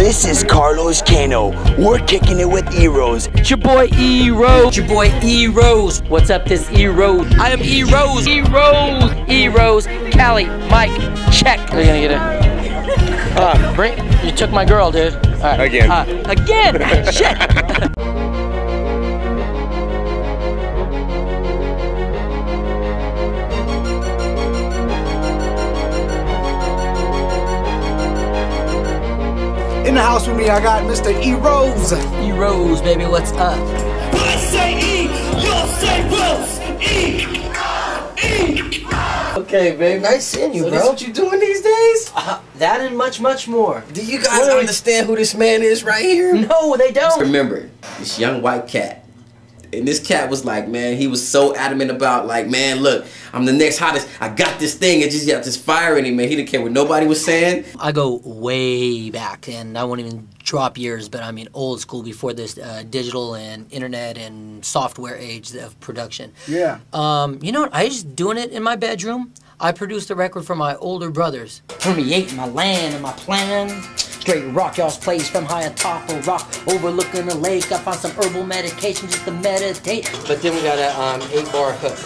This is Carlos Cano. We're kicking it with E.ROSE. It's your boy E.ROSE. It's your boy E.ROSE. What's up, this E.ROSE? I am E.ROSE. E.ROSE. E.ROSE. Cali. Mike. Check. Are you gonna get it? You took my girl, dude. All right. Again. Again. Shit. In the house with me, I got Mr. E.ROSE. E.ROSE, baby, what's up? I say E, you'll say Rose. E. Okay, babe, nice seeing you, So bro. that's what you doing these days? That and much, much more. Do you guys understand who this man is right here? No, they don't. Remember, this young white cat. And this cat was like, man, he was so adamant about, like, man, look, I'm the next hottest. I got this thing. It just got this fire in him, man. He didn't care what nobody was saying. I go way back, and I won't even drop years, but I mean old school before this digital and internet and software age of production. Yeah. You know what? I was doing it in my bedroom. I produced a record for my older brothers. Permeating my land and my plan. Straight rock, y'all's place from high atop a rock, overlooking a lake. I found some herbal medication just to meditate. But then we got a 8-bar hook.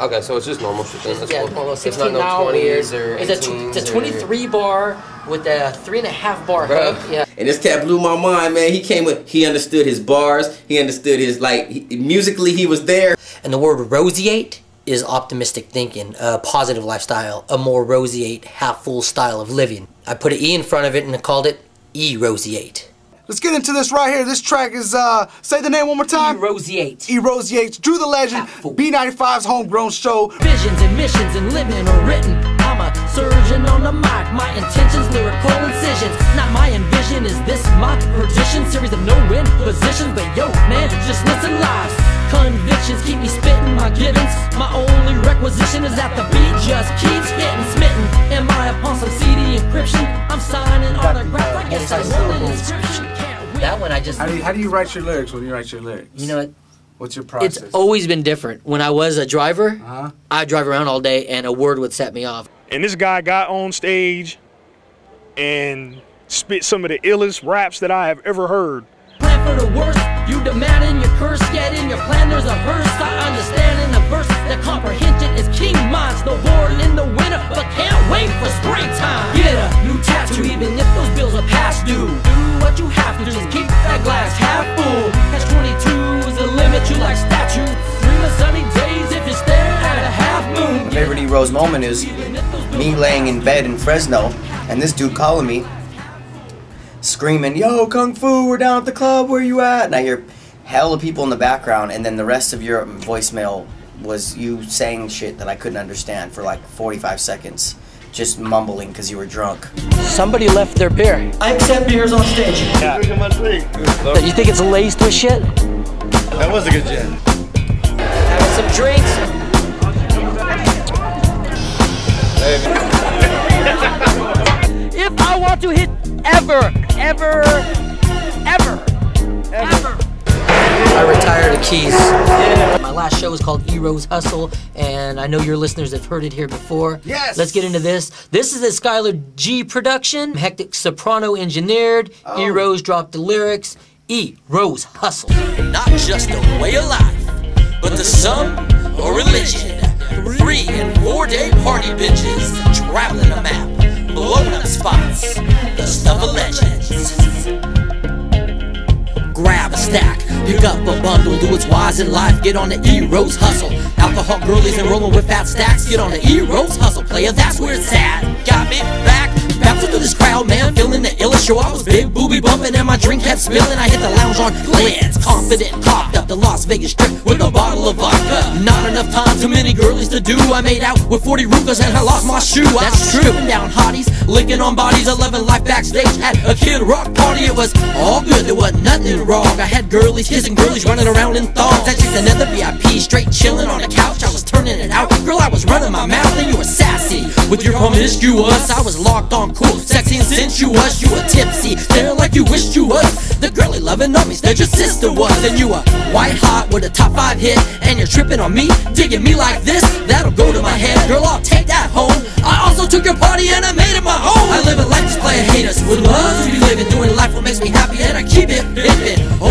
Okay, so it's just normal shit then. That's Yeah, cool. well, It's 16 not no 20s or 18s. It's a 23 bar with a 3.5 bar Bruh. hook. Yeah. And this cat blew my mind, man. He came with, he understood his bars. He understood his, like, musically he was there. And the word roseate is optimistic thinking, a positive lifestyle, a more roseate, half-full style of living. I put an E in front of it and I called it E-roseate. Let's get into this right here. This track is, say the name one more time. E-roseate. E.ROSE, Drew the Legend, Half-full. B95's homegrown show. Visions and missions and living are written. I'm a surgeon on the mic. My intentions, lyrical incisions. Not my envision. Is this my perdition? Series of no-win positions. But yo, man, just listen live. Convictions keep me spitting my givens. My only requisition is that the beat just keeps getting smitten. Am I upon some CD encryption? I'm signing autographs. I guess I want an inscription. That one I just... How do you write your lyrics when you write your lyrics? You know what? What's your process? It's always been different. When I was a driver, I'd drive around all day and a word would set me off. And this guy got on stage and spit some of the illest raps that I have ever heard. Plan for the worst, you demanding your curse, yet in your plan there's a verse. I understand in the verse that comprehension is king minds. No born in the winter, but can't wait for springtime. Get a new tattoo, even if those bills are past due. Do what you have to, just keep that glass half full. Catch 22 is the limit, you like statues. Dream of sunny days if you stare at a half moon. My favorite E.ROSE moment is me laying in bed in Fresno and this dude calling me, screaming, "Yo, Kung Fu, we're down at the club, where you at?" And I hear hell of people in the background, and then the rest of your voicemail was you saying shit that I couldn't understand for like 45 seconds. Just mumbling because you were drunk. Somebody left their beer. I accept beers on stage. Yeah. You think it's laced with shit? That was a good gin. Having some drinks. If I want to hit ever. I retired the keys. My last show was called E.ROSE Hustle, and I know your listeners have heard it here before. Yes! Let's get into this. This is a Skylar G production. Hectic soprano engineered. E.ROSE dropped the lyrics. E.ROSE Hustle. Not just a way of life, but the sum or religion. 3- and 4-day party binges, traveling a map, blowing up spots, the stuff of legends. Grab a stack, pick up a bundle, do what's wise in life, get on the E.ROSE Hustle. Alcohol girlies and rolling with fat stacks, get on the E.ROSE Hustle, player, that's where it's at. Got me back, bouncing through this crowd, man, feeling the illest show. I was big booby bumping and my drink kept spilling. I hit the lounge on lids, confident, cocked up the Las Vegas Strip with a bottle of vodka. Not enough time, too many girlies to do. I made out with 40 Rugas and I lost my shoe. That's true. Tripping down hotties, licking on bodies, 11 life backstage at a Kid Rock party. It was all good, there wasn't nothing wrong. I had girlies kissing girlies, running around in thongs. I checked another VIP, straight chilling on the couch. I was turning it out, girl, I was running my mouth and you were sassy with your promiscuous. I was locked on, cool, sexy and sensuous. You were tipsy, staring like you wished you was. The girlie loving on me, said your sister was. And you were white hot with a top 5 hit, and you're tripping on me, digging me like this. That'll go to my head, girl, I'll take that home. I also took your party and I made it my own. I live a life display of haters with love to be living, doing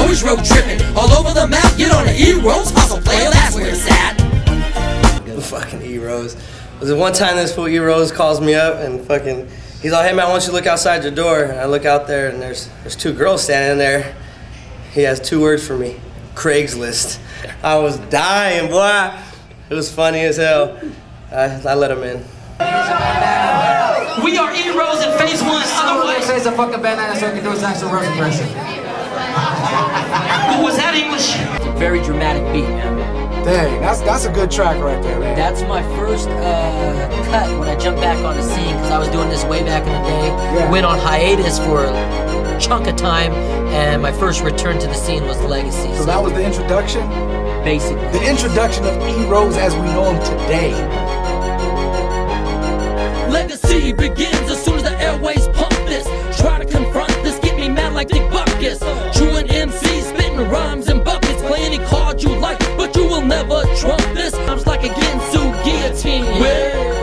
always road tripping. All over the map, get on the E.ROSE hustle, player, that's where it's at. Fucking E.ROSE. There's one time this fool E.ROSE calls me up and fucking, he's like, hey man, I want you to look outside your door. And I look out there and there's two girls standing there. He has 2 words for me, Craigslist. I was dying, boy. It was funny as hell. I let him in. We are E.ROSE in phase 1. Otherwise, Say a fucking bandana so I can do his actual Rose impression. was that English? It's a very dramatic beat, man. Dang, that's a good track right there, man. That's my first cut when I jumped back on the scene, because I was doing this way back in the day. Yeah. Went on hiatus for a chunk of time, and my first return to the scene was Legacy. So that was the introduction? Basically. The introduction of E.ROSE as we know him today. Legacy begins as soon as the airways pump this. Try to confront this, get me mad like Dick Buckus. True and MC, spitting rhymes and buckets. Play any card you like, but you will never trump this. I'm like a Ginsu guillotine.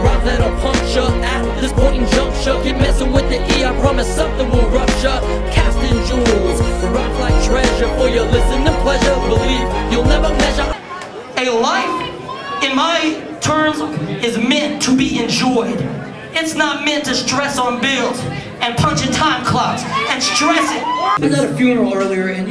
Rhymes that'll punch ya at this point in juncture. Keep messing with the E, I promise something will rupture. Casting jewels, rhymes like treasure for your listening pleasure. Believe you'll never measure. A life, in my terms, is meant to be enjoyed. It's not meant to stress on bills and punching time clocks and stressing. I was at a funeral earlier, and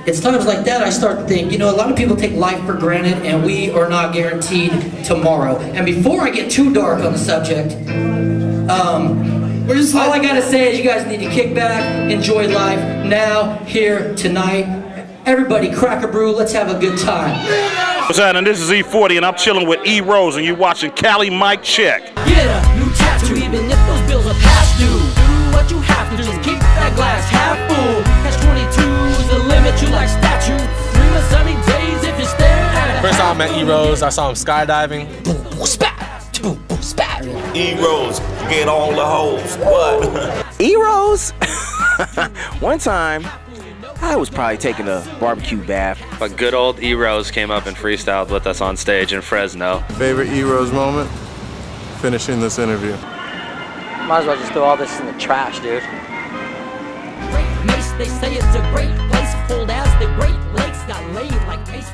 it's times like that I start to think, a lot of people take life for granted, and we are not guaranteed tomorrow. And before I get too dark on the subject, all I gotta say is you guys need to kick back, enjoy life, now, here, tonight. Everybody crack a brew, let's have a good time. What's happening? This is E40 and I'm chilling with E.ROSE and you watching Cali Mic Check. Get a new tattoo, even if those bills are past due. Do what you have to, just keep that glass half full. Catch 22 is the limit, you like statues. Dream of sunny days if you stare at it. First time I met E.ROSE, I saw him skydiving. Boom, boom, spat, boom, boom, spat. E.ROSE, get all the hoes. What? E.ROSE? One time, I was probably taking a barbecue bath. But good old E.ROSE came up and freestyled with us on stage in Fresno. Favorite E.ROSE moment? Finishing this interview. Might as well just throw all this in the trash, dude. Great Mace, they say it's a great place, cold as the Great Lakes got laid like paste.